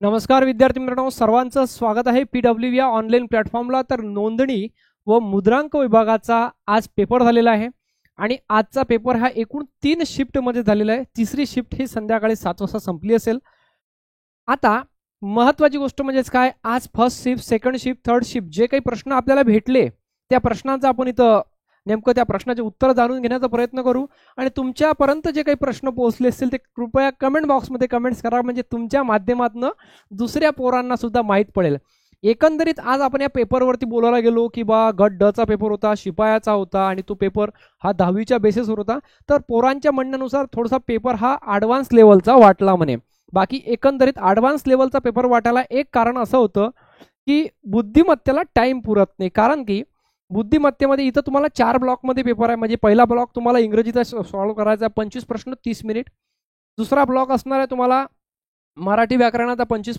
नमस्कार विद्यार्थी मित्रांनो, सर्वांचं स्वागत आहे PW या ऑनलाईन प्लॅटफॉर्मला. तर नोंदणी व मुद्रांक विभागाचा आज पेपर झालेला आहे आणि आजचा पेपर हा एकूण 3 शिफ्टमध्ये झालेला आहे. तिसरी शिफ्ट ही संध्याकाळी 7 वाजता संपली असेल. आता महत्त्वाची गोष्ट म्हणजेच काय, आज first shift, second shift, third shift जे काही प्रश्न आपल्याला भेटले त्या प्रश्नांचा आपण इथं नेमकं त्या प्रश्नाचे उत्तर जाणून घेण्याचा प्रयत्न करू आणि तुमच्यापर्यंत जे काही प्रश्न पोहोचले असतील ते कृपया कमेंट बॉक्समध्ये कमेंट्स करा, म्हणजे तुमच्या माध्यमातून दुसऱ्या पोरांना सुद्धा माहीत पडेल. एकंदरीत आज आपण या पेपरवरती बोलायला गेलो की बा गट ड चा पेपर होता, शिपायाचा होता आणि तो पेपर हा 10वीच्या बेसिसवर होता. तर पोरांच्या म्हणण्यानुसार थोडासा पेपर हा ॲडव्हान्स लेवलचा वाटला म्हणे. बाकी एकंदरीत ॲडव्हान्स लेवलचा पेपर वाटायला एक कारण असं होतं की बुद्धिमत्तेला टाइम पुरत नाही. कारण की बुद्धिमत्तेमध्ये इथं तुम्हाला 4 ब्लॉकमध्ये पेपर आहे. म्हणजे पहिला ब्लॉक तुम्हाला इंग्रजीचा सॉल्व्ह करायचा 25 प्रश्न 30 मिनिट. दुसरा ब्लॉक असणार आहे तुम्हाला मराठी व्याकरणाचा 25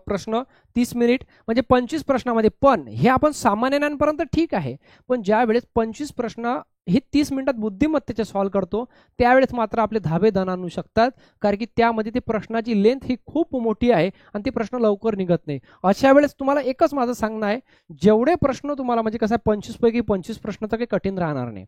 प्रश्न 30 मिनिट, म्हणजे 25 प्रश्नामध्ये. पण हे आपण सामान्य ज्ञानपर्यंत ठीक आहे, पण ज्या वेळेस 25 प्रश्न हे 30 मिनिटात बुद्धिमत्तेचे सॉल्व्ह करतो त्यावेळेस मात्र आपले धाबे दण आणू शकतात, कारण की त्यामध्ये ते प्रश्नाची लेंथ ही खूप मोठी आहे आणि ते प्रश्न लवकर निघत नाही. अशा वेळेस तुम्हाला एकच माझं सांगणं आहे, जेवढे प्रश्न तुम्हाला म्हणजे कसं आहे 25 पैकी 25 प्रश्न तर काही कठीण राहणार नाही.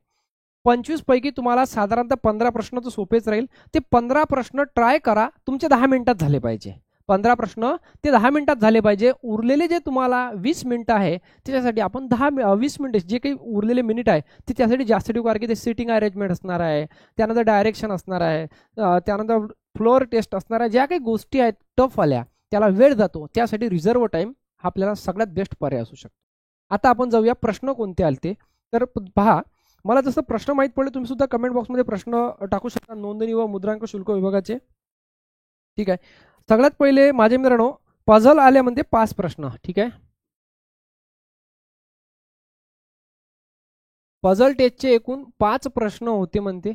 25 पैकी तुम्हाला साधारणतः 15 प्रश्न तर सोपेच राहील. ते 15 प्रश्न ट्राय करा, तुमचे 10 मिनिटात झाले पाहिजे. 15 प्रश्न ते 10 मिनिटात झाले पाहिजे. उरलेले जे तुम्हाला 20 मिनिटं आहे त्याच्यासाठी आपण 20 मिनिटं जे काही उरलेले मिनिट आहे ते त्यासाठी जास्त ठेवू, कारण की ते सिटिंग अरेंजमेंट असणार आहे, त्यानंतर डायरेक्शन असणार आहे, त्यानंतर फ्लोअर टेस्ट असणार आहे. ज्या काही गोष्टी आहेत टफ आल्या त्याला वेळ जातो, त्यासाठी रिझर्व टाईम आपल्याला सगळ्यात बेस्ट पर्याय असू शकतो. आता आपण जाऊया प्रश्न कोणते आले ते. तर पहा, मला जसं प्रश्न माहीत पडले तुम्ही सुद्धा कमेंट बॉक्समध्ये प्रश्न टाकू शकता नोंदणी व मुद्रांक शुल्क विभागाचे. ठीक आहे. सगळ्यात पहिले माझे मित्रांनो पझल आले म्हणते 5 प्रश्न. ठीक आहे. पझल टेस्टचे एकूण 5 प्रश्न होते म्हणते.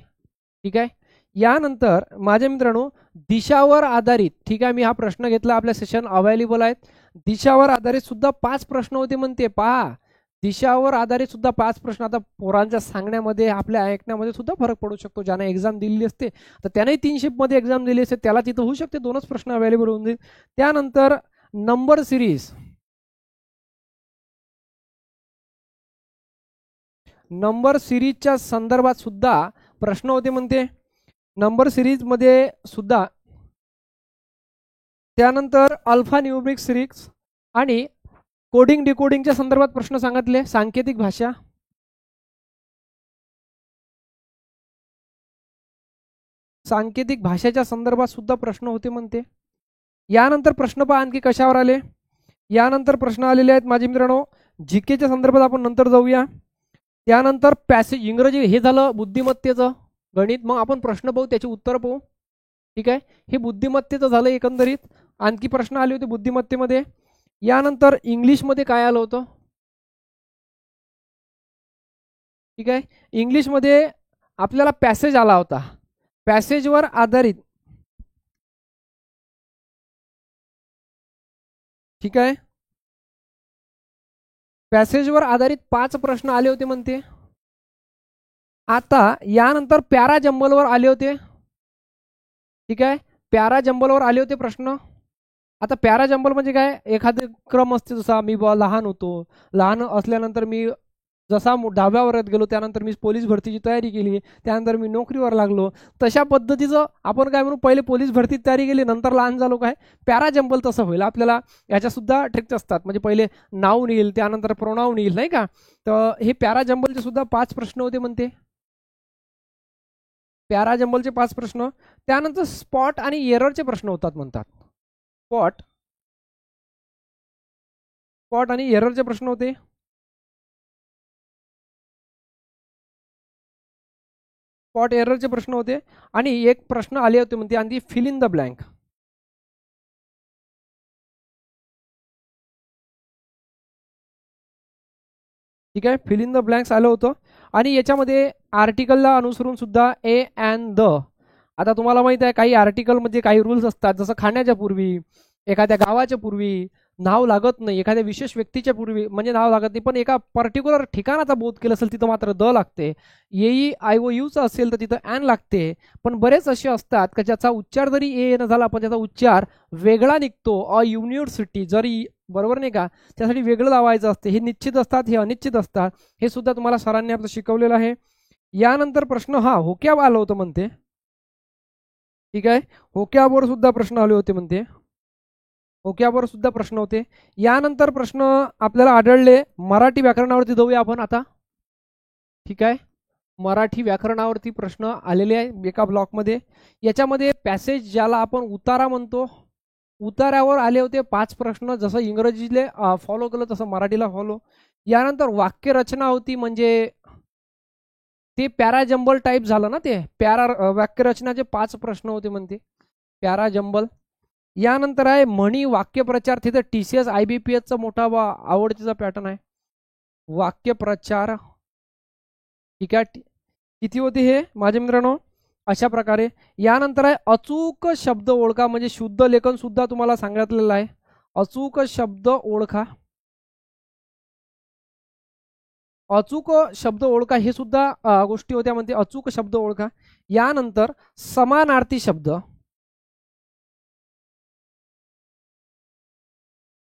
ठीक आहे. यानंतर माझ्या मित्रांनो दिशावर आधारित, ठीक आहे, मी हा प्रश्न घेतला, आपल्या सेशन अवेलेबल आहेत. दिशावर आधारित सुद्धा 5 प्रश्न होते म्हणते. पहा, दिशावर आधारित सुद्धा 5 प्रश्न. आता पोरांच्या सांगण्यामध्ये आपल्या ऐकण्यामध्ये सुद्धा फरक पडू शकतो. ज्याने एक्झाम दिलेली असते तर त्याने 3 शिफ्टमध्ये एक्झाम दिली असते, त्याला तिथं होऊ शकते 2च प्रश्न अवेलेबल होऊन जाईल. त्यानंतर नंबर सिरीज, नंबर सिरीजच्या संदर्भात सुद्धा प्रश्न होते म्हणते. नंबर सिरीज मध्ये सुद्धा त्यानंतर अल्फा न्यूमरिक सिरीज आणि कोडिंग डिकोडिंगच्या संदर्भात प्रश्न सांगितले. सांकेतिक भाषा, सांकेतिक भाषेच्या संदर्भात सुद्धा प्रश्न होते म्हणते. यानंतर प्रश्न पहा आणखी कशावर आले. यानंतर प्रश्न आलेले आहेत माझे मित्रांनो जीकेच्या संदर्भात, आपण नंतर जाऊया. त्यानंतर पॅसेज इंग्रजी, हे झालं बुद्धिमत्तेचं गणित. मग आपण प्रश्न पाहू, त्याचे उत्तर पाहू. ठीक आहे, हे बुद्धिमत्तेचं झालं एकंदरीत. आणखी प्रश्न आले होते बुद्धिमत्तेमध्ये. यानंतर इंग्लिशमध्ये काय आलं होतं. ठीक आहे, इंग्लिशमध्ये आपल्याला पॅसेज आला होता. पॅसेजवर आधारित, ठीक आहे, पॅसेजवर आधारित 5 प्रश्न आले होते म्हणते. आता यानंतर पॅरा जंबलवर आले होते. ठीक आहे, पॅरा जंबलवर आले होते प्रश्न. आता पॅरा जंबल म्हणजे काय, एखादे क्रम असते, जसा मी लहान होतो, लहान असल्यानंतर मी जसा 10व्या वर्गात गेलो त्यानंतर मी पोलीस भरतीची तयारी केली, त्यानंतर मी नोकरीवर लागलो, तशा पद्धतीचं आपण काय म्हणू, पहिले पोलीस भरतीची तयारी केली नंतर लहान झालो, काय पॅरा जंबल तसं होईल. आपल्याला याच्या सुद्धा ट्रिक्स असतात, म्हणजे पहिले नाऊन येईल त्यानंतर प्रोनाऊन येईल, नाही का. तर हे पॅरा जंबलचे सुद्धा 5 प्रश्न होते म्हणते. पॅरा जंबलचे 5 प्रश्न. त्यानंतर स्पॉट आणि एररचे प्रश्न होतात म्हणतात. स्पॉट आणि एररचे प्रश्न होते. स्पॉट एररचे प्रश्न होते आणि एक प्रश्न आले होते म्हणते आणि फिल इन द ब्लँक. ठीक आहे, फिल इन द ब्लँक्स आलं होतं. आणि याच्यामध्ये आर्टिकलला अनुसरून सुद्धा ए अँड द. आता तुम्हाला माहित आहे काही आर्टिकल मध्ये काही रूल्स असतात, जसं खाण्याच्या पूर्वी, एखाद्या गावाच्या पूर्वी, नाव लागत नाही, एखाद्या विशेष व्यक्तीच्या पूर्वी म्हणजे नाव लागत नाही, पण एका पर्टिक्युलर ठिकाणाचा बोध केला असेल तिथं मात्र द लागते. येई आय ओ यूचं असेल तर तिथं ॲन लागते. पण बरेच असे असतात की ज्याचा उच्चार जरी ए न झाला पण त्याचा उच्चार वेगळा निघतो. अ युनिव्हर्सिटी जरी, बरोबर नाही का, त्यासाठी वेगळं लावायचं असते. हे निश्चित असतात, हे अनिश्चित असतात. हे सुद्धा तुम्हाला सरांनी आपलं शिकवलेलं आहे. यानंतर प्रश्न हा होक्याब आलं होतं म्हणते. ठीक आहे, होक्याबवर सुद्धा प्रश्न आले होते म्हणते. होक्याबवर सुद्धा प्रश्न होते. यानंतर प्रश्न आपल्याला आढळले मराठी व्याकरणावरती जाऊया आपण आता. ठीक आहे, मराठी व्याकरणावरती प्रश्न आलेले आहे एका ब्लॉकमध्ये. याच्यामध्ये पॅसेज ज्याला आपण उतारा म्हणतो, उतार्यावर आले होते 5 प्रश्न. जसं इंग्रजीला फॉलो केलं तसं मराठीला फॉलो. यानंतर वाक्यरचना होती, म्हणजे ते पॅराजंबल टाईप झालं ना, ते वाक्यरचनाचे 5 प्रश्न होते म्हणते, पॅराजंबल. यानंतर आहे म्हणी वाक्यप्रचार. तिथं TCS IBPSचा मोठा आवडतीचा पॅटर्न आहे वाक्यप्रचार. ठीक आहे, किती होते हे माझ्या मित्रांनो, अशा प्रकारे. यानंतर आहे अचूक शब्द ओळखा, म्हणजे शुद्ध लेखन सुद्धा तुम्हाला सांगितलेलं आहे. अचूक शब्द ओळखा, अचूक शब्द ओळखा हे सुद्धा गोष्टी होत्या म्हणते, अचूक शब्द ओळखा. यानंतर समानार्थी शब्द,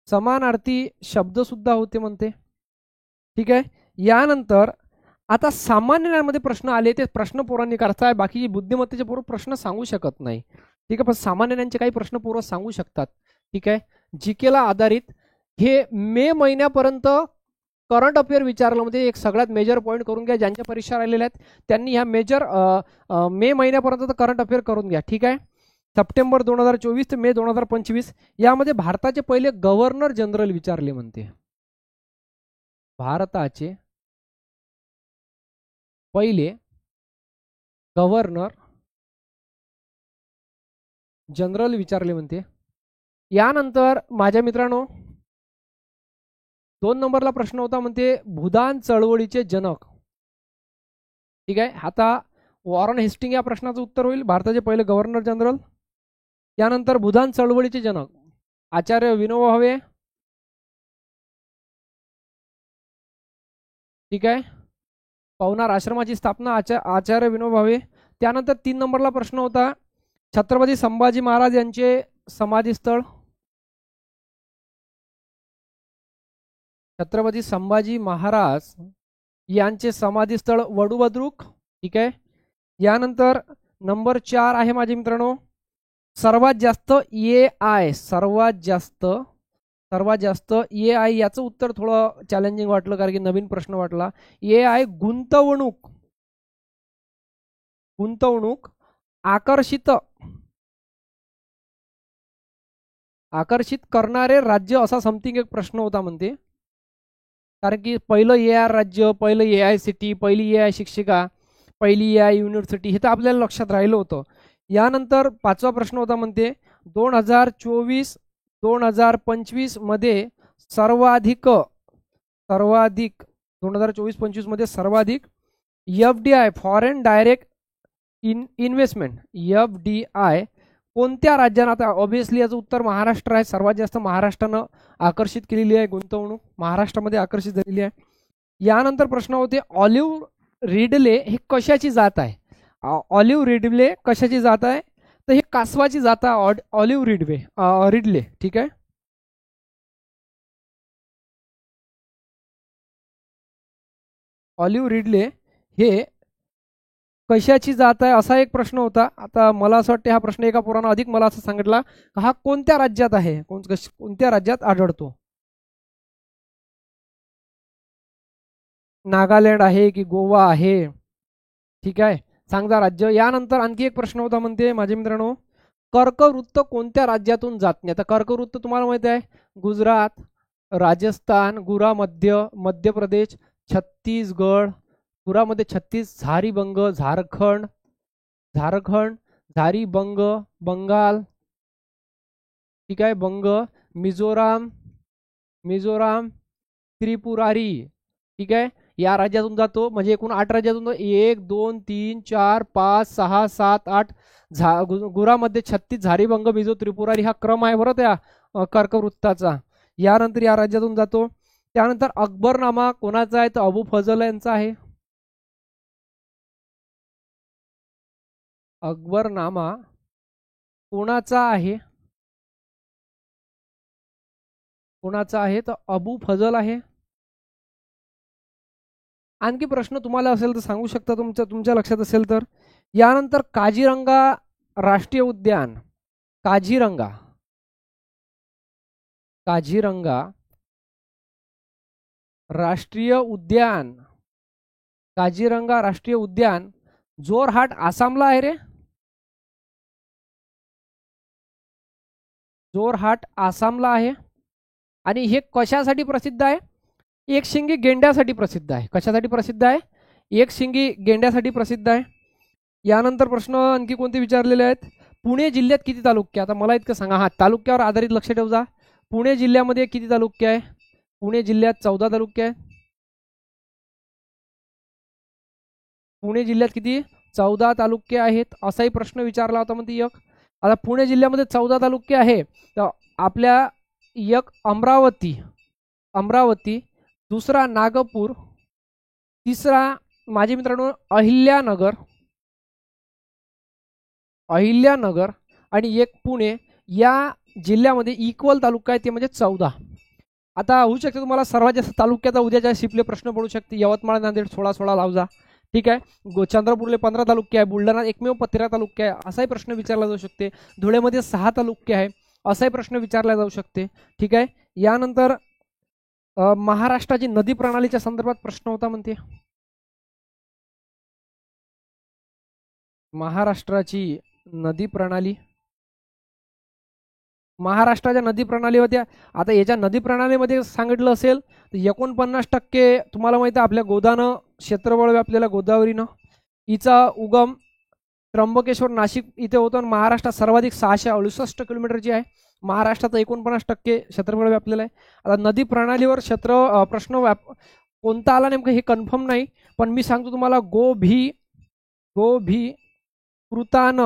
समानार्थी शब्द सुद्धा होते म्हणते. ठीक आहे, यानंतर आता सामान्य ज्ञानामध्ये प्रश्न आले, ते प्रश्न पोरांनी करायचा आहे. बाकी बुद्धिमत्तेचे पोरं प्रश्न सांगू शकत नाही. ठीक आहे, पण सामान्य ज्ञानाचे काही प्रश्न पोरं सांगू शकतात. ठीक आहे, जीकेला आधारित हे मे महिन्यापर्यंत करंट अफेअर विचारलं, म्हणजे एक सगळ्यात मेजर पॉईंट करून घ्या. ज्यांच्या परीक्षा राहिलेल्या आहेत त्यांनी ह्या मेजर मे महिन्यापर्यंत करंट अफेअर करून घ्या. ठीक आहे, सप्टेंबर 2024 ते मे 2025 यामध्ये भारताचे पहिले गव्हर्नर जनरल विचारले म्हणते. भारताचे पहिले गव्हर्नर जनरल विचारले म्हणते. यानंतर माझ्या मित्रांनो 2 नंबरला प्रश्न होता म्हणते भूदान चळवळीचे जनक. ठीक आहे, आता वॉरन हेस्टिंग या प्रश्नाचं उत्तर होईल, भारताचे पहिले गव्हर्नर जनरल. यानंतर भूदान चळवळीचे जनक आचार्य विनोबा भावे. ठीक आहे, पवनार आश्रमाची स्थापना आचार्य विनोबा भावे. त्यानंतर 3 नंबरला प्रश्न होता छत्रपती संभाजी महाराज यांचे समाधीस्थळ. छत्रपती संभाजी महाराज यांचे समाधीस्थळ वडूबद्रुक. ठीक आहे, यानंतर नंबर 4 आहे माझे मित्रांनो सर्वात जास्त AI, सर्वात जास्त AI. याचं उत्तर थोडं चॅलेंजिंग वाटलं कारण की नवीन प्रश्न वाटला. AI गुंतवणूक आकर्षित करणारे राज्य, असा समथिंग एक प्रश्न होता म्हणते. कारण की पहिलं AR राज्य, पहिलं AI सिटी, पहिली AI शिक्षिका, पहिली AI युनिव्हर्सिटी, हे तर आपल्याला लक्षात राहिलं होतं. यानंतर 5वा प्रश्न होता म्हणते 2024-2025 मध्ये सर्वाधिक 2024-25 मध्ये सर्वाधिक FDI foreign direct investment FDI कोणत्या राज्यानं, आता ऑब्व्हियसली याचं उत्तर महाराष्ट्र आहे. सर्वात जास्त महाराष्ट्रानं आकर्षित केलेली आहे गुंतवणूक, महाराष्ट्रामध्ये आकर्षित झालेली आहे. यानंतर प्रश्न होते ऑलिव्ह रिडले हे कशाची जात आहे. ऑलिव्ह रिडले कशाची जात आहे, तर हे कासवाची जात आहे ऑलिव्ह रिडले. ठीक आहे, ऑलिव्ह रिडले हे कशाची जात आहे असा एक प्रश्न होता. आता मला असं वाटतं हा प्रश्न एका पोरानं अधिक मला असं सांगितला हा कोणत्या राज्यात आहे, कोणत्या राज्यात आढळतो. नागालँड आहे की गोवा आहे. ठीक आहे, सांगा राज्य. यानंतर आणखी एक प्रश्न होता म्हणते माझे मित्रांनो कर्कवृत्त कोणत्या राज्यातून जात नाही. आता कर्कवृत्त तुम्हाला माहिती आहे गुजरात, राजस्थान, गुरा मध्य प्रदेश, छत्तीसगड, गुरामध्ये छत्तीस, झारीबंग झारखंड, झारीबंग बंगाल. ठीक आहे, बंग, मिझोराम, त्रिपुरारी. ठीक आहे, या राज्यातून जातो. म्हणजे एकूण 8 राज्यातून 1 2 3 4 5 6 7 8 गुरामध्ये 36, झारीबंग, मिझो, त्रिपुरारी हा क्रम आहे बरं त्या कर्कवृत्ताचा. यानंतर या राज्यातून जातो. त्यानंतर अकबरनामा कोणाचा आहे तर अबू फजल यांचा आहे. अकबरनामा कोणाचा आहे, कोणाचा आहे तर अबू फजल आहे. आणखी प्रश्न तुम्हाला असेल तर सांगू शकता, तुमच्या लक्षात असेल तर. यानंतर काझीरंगा राष्ट्रीय उद्यान, काझीरंगा काझीरंगा राष्ट्रीय उद्यान, काझीरंगा राष्ट्रीय उद्यान जोरहाट आसामला आहे रे. जोरहाट आसामला आहे. आणि हे कशासाठी प्रसिद्ध आहे, एकशिंगी गेंड्यासाठी प्रसिद्ध आहे. कशासाठी प्रसिद्ध आहे, एकशिंगी गेंड्यासाठी प्रसिद्ध आहे. यानंतर प्रश्न आणखी कोणते विचारलेले आहेत. पुणे जिल्ह्यात किती तालुके, आता मला इतकं सांगा, हा तालुक्यावर आधारित लक्ष ठेवजा. पुणे जिल्ह्यामध्ये किती तालुके आहे, पुणे जिल्ह्यात 14 तालुके आहे. पुणे जिल्ह्यात किती, 14 तालुके आहेत. असाही प्रश्न विचारला होता म्हणते एक. आता पुणे जिल्ह्यामध्ये 14 तालुके आहे, तर आपल्या एक अमरावती, दुसरा नागपूर, तिसरा माझे मित्रांनो अहिल्यानगर आणि एक पुणे. या जिल्ह्यामध्ये इक्वल तालुका आहे, ते म्हणजे 14. आता होऊ शकते तुम्हाला सर्वात जास्त तालुक्याचा उद्याच्या शिपले प्रश्न पडू शकते. यवतमाळ नांदेड 16 लावजा, ठीक आहे. चंद्रपूरले 15 तालुके आहे, बुलढाणा एकमेव 13 तालुके आहे, असाही प्रश्न विचारला जाऊ शकते. धुळेमध्ये 6 तालुके आहे, असाही प्रश्न विचारला जाऊ शकते, ठीक आहे. यानंतर महाराष्ट्राची नदी प्रणालीच्या संदर्भात प्रश्न होता म्हणते. महाराष्ट्राची नदी प्रणाली, महाराष्ट्राच्या नदी प्रणाली होत्या. आता याच्या नदी प्रणालीमध्ये सांगितलं असेल तर 49% तुम्हाला माहिती आहे आपल्या गोदानं क्षेत्रफळ व्यापलेलं गोदावरीनं. हिचा उगम त्र्यंबकेश्वर नाशिक इथे होतो आणि महाराष्ट्रात सर्वाधिक 668 किलोमीटरची आहे. महाराष्ट्राचा 49% क्षेत्रफळ व्यापलेलं आहे. आता नदी प्रणालीवर प्रश्न कोणता आला नेमकं हे कन्फर्म नाही, पण मी सांगतो तुम्हाला गोभी कृतान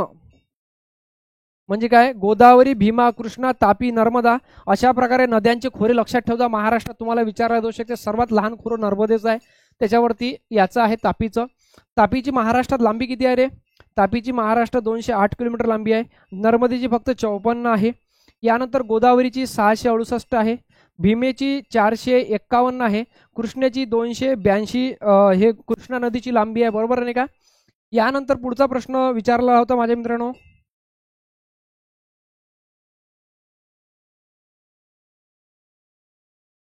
म्हणजे काय, गोदावरी, भीमा, कृष्णा, तापी, नर्मदा अशा प्रकारे नद्यांचे खोरे लक्षात ठेवता. महाराष्ट्रात तुम्हाला विचारला जाऊ शकते. सर्वात लहान खोरं नर्मदेचं आहे, त्याच्यावरती याचं आहे तापीचं. तापीची महाराष्ट्रात लांबी किती आहे रे, तापीची महाराष्ट्रात 208 किलोमीटर लांबी आहे. नर्मदेची फक्त 54 आहे. यानंतर गोदावरीची 668 आहे, भीमेची 451 आहे, कृष्णेची 282 हे कृष्णा नदीची लांबी आहे, बरोबर नाही का. यानंतर पुढचा प्रश्न विचारला होता माझ्या मित्रांनो,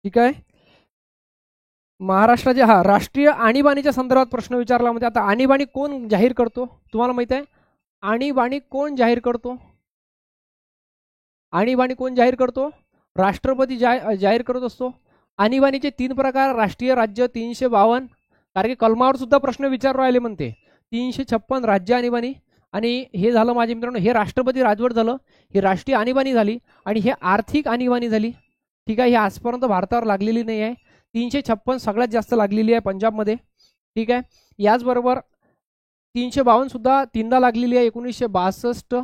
ठीक आहे. महाराष्ट्राचे राष्ट्रीय आणीबाणीच्या संदर्भात प्रश्न विचारला. म्हणजे आता आणीबाणी कोण जाहीर करतो तुम्हाला माहित आहे, आणीबाणी कोण जाहीर करतो, आणीबाणी कोण जाहीर करतो, राष्ट्रपती जाहीर करत असतो. आणीबाणीचे 3 प्रकार, राष्ट्रीय, राज्य, 352, कारण की कलमावर सुद्धा प्रश्न विचारू राहिले म्हणते. 356 राज्य आणीबाणी, आणि हे झालं माझ्या मित्रांनो, हे राष्ट्रपती राजवट झालं, ही राष्ट्रीय आणीबाणी झाली, आणि हे आर्थिक आणीबाणी झाली, ठीक आहे. ही आजपर्यंत भारतावर लागलेली नाही आहे. 356 सगळ्यात जास्त लागलेली आहे पंजाबमध्ये, ठीक आहे. याचबरोबर 352 सुद्धा 3दा लागलेली आहे, 1962,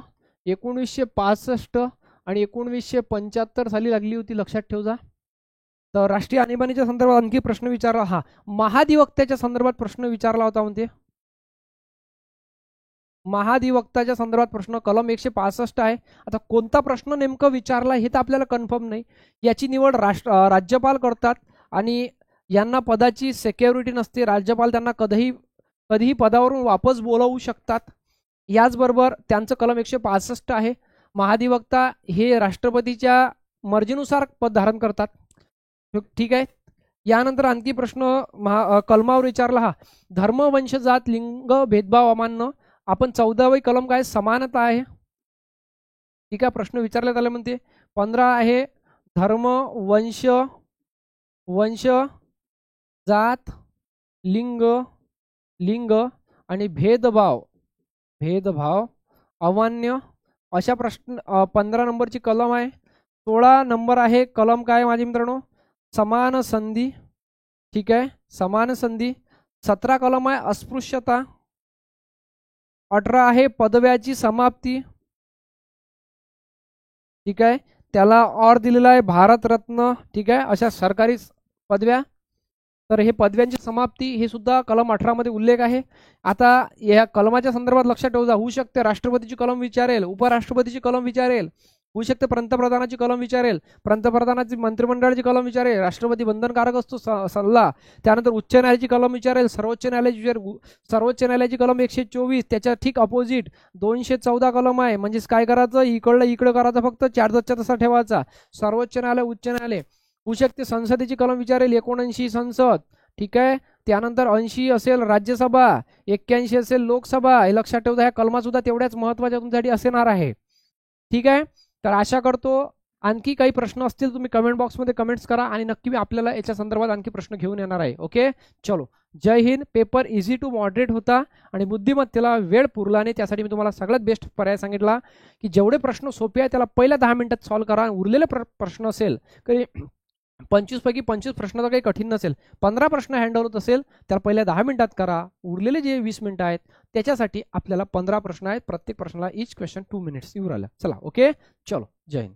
1965 आणि 1975 साली लागली होती, लक्षात ठेवजा. तर राष्ट्रीय आणीबाणीच्या संदर्भात आणखी प्रश्न विचारला. महाधिवक्त्याच्या संदर्भात प्रश्न विचारला होता म्हणते. महाधिवक्ताच्या संदर्भात प्रश्न कलम 165 आहे. आता कोणता प्रश्न नेमकं विचारला हे तर आपल्याला कन्फर्म नाही. याची निवड राज्यपाल करतात आणि यांना पदाची सिक्युरिटी नसते. राज्यपाल त्यांना कधीही पदावरून वापस बोलवू शकतात. याचबरोबर त्यांचं कलम 165 आहे. महाधिवक्ता हे राष्ट्रपतीच्या मर्जीनुसार पद धारण करतात, ठीक आहे. यानंतर आणखी प्रश्न कलमावर विचारला. धर्म, वंश, जात, लिंग भेदभाव अमान्य. आपण 14वे कलम काय, समानता आहे, ठीक आहे. प्रश्न विचारण्यात आले म्हणते. 15 आहे धर्म, वंश, जात, लिंग आणि भेदभाव अमान्य, अशा प्रश्न 15 नंबरची कलम आहे. 16 नंबर आहे कलम काय माझे मित्रांनो, समान संधी, ठीक आहे, समान संधी. 17 कलम आहे अस्पृश्यता. 18 आहे पदव्याची समाप्ती, ठीक आहे. त्याला और दिलेला आहे भारतरत्न, ठीक आहे, अशा सरकारी पदव्या. तर हे पदव्यांची समाप्ती हे सुद्धा कलम 18 मध्ये उल्लेख आहे. आता या कलमाच्या संदर्भात लक्षात ठेवा, होऊ शकते राष्ट्रपतीची कलम विचारेल, उपराष्ट्रपतीची कलम विचारेल, होऊ शकते पंतप्रधानाची कलम विचारेल, पंतप्रधानाची मंत्रिमंडळाची कलम विचारेल, राष्ट्रपती बंधनकारक असतो सल्ला, त्यानंतर उच्च न्यायालयाची कलम विचारेल, सर्वोच्च न्यायालयाची कलम 124, त्याच्या ठीक अपोजिट 214 कलम आहे. म्हणजेच काय करायचं, इकडं करायचं, फक्त चार्जच्या तसा ठेवायचा. सर्वोच्च न्यायालय, उच्च न्यायालय. होऊ शकते संसदेची कलम विचारेल, 79 संसद, ठीक आहे, त्यानंतर 80 असेल राज्यसभा, 81 असेल लोकसभा. हे लक्षात ठेवता, ह्या कलमा सुद्धा तेवढ्याच महत्वाच्या तुमच्यासाठी असणार आहे. ठीक आहे, तर आशा करतो आणखी काही प्रश्न असतील तुम्ही कमेंट बॉक्समध्ये कमेंट्स करा आणि नक्की मी आपल्याला याच्या संदर्भात आणखी प्रश्न घेऊन येणार आहे. ओके, चलो, जय हिंद. पेपर इझी टू मॉडरेट होता आणि बुद्धिमत्तेला वेळ पुरला नाही, त्यासाठी मी तुम्हाला सगळ्यात बेस्ट पर्याय सांगितला की जेवढे प्रश्न सोपे आहेत त्याला पहिल्या 10 मिनिटात सॉल्व्ह करा. उरलेले प्रश्न असेल काही 25 पैकी 25 प्रश्न तर काही कठीण नसेल, 15 प्रश्न हँडल होत असेल तर पहिल्या 10 मिनिटात करा. उरलेले जे 20 मिनिटं आहेत त्याच्यासाठी आपल्याला 15 प्रश्न आहेत, प्रत्येक प्रश्नाला ईच क्वेश्चन 2 मिनिट्स येऊ राहिला. चला, ओके, चलो, जय हिंद.